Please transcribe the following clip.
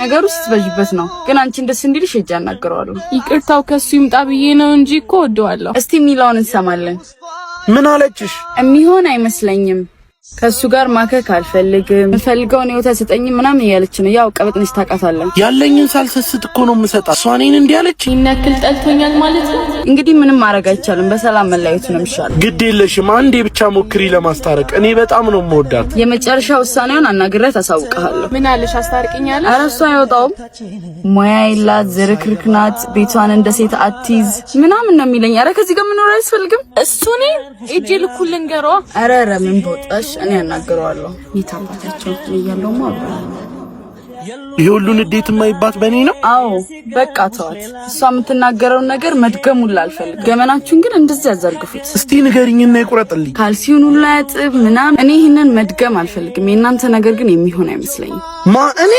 ነገር ውስጥ በጅበት ነው ግን አንቺን ደስ እንዲልሽ እጅ ያናገረዋለሁ። ይቅርታው ከሱ ይምጣ ብዬ ነው እንጂ እኮ ወደዋለሁ። እስቲ ሚላውን እንሰማለን። ምን አለችሽ? የሚሆን አይመስለኝም ከሱ ጋር ማከክ አልፈልግም ፈልገው ነው ተሰጠኝ ምናምን እያለች ነው። ያው ቀበጥንሽ ታውቃታለህ። ያለኝን ሳልሰስት እኮ ነው የምሰጣት። እሷኔን እንዲህ አለች። ይነክል ጠልቶኛል ማለት ነው። እንግዲህ ምንም ማድረግ አይቻልም። በሰላም መለያየቱ ነው የሚሻለው። ግድ የለሽም አንዴ ብቻ ሞክሪ ለማስታረቅ። እኔ በጣም ነው የምወዳት። የመጨረሻ ውሳኔውን አናግሬያት አሳውቅሃለሁ። ምን አለሽ? አስታርቂኛለሽ? ኧረ እሷ አይወጣውም። ሙያ የላት ዝርክርክ ናት። ቤቷን እንደ ሴት አትይዝ ምናምን ነው የሚለኝ። ኧረ ከዚህ ጋር መኖር አያስፈልግም። እሱኔ እጄ ልኩልን ገሯ። ኧረ ምን ቦጣሽ እኔ ያናገረዋለሁ። ይታባታቸው እያለው ማለት ይሄ ሁሉ ንዴት የማይባት በእኔ ነው። አዎ በቃ ተዋት። እሷ የምትናገረውን ነገር መድገሙላ አልፈልግም። ገመናችሁን ግን እንደዚህ ያዘርግፉት። እስቲ ንገሪኝና ይቁረጥልኝ። ካልሲውን ሁሉ ያጥብ ምናምን። እኔ ይሄንን መድገም አልፈልግም። የእናንተ ነገር ግን የሚሆን አይመስለኝም። እኔ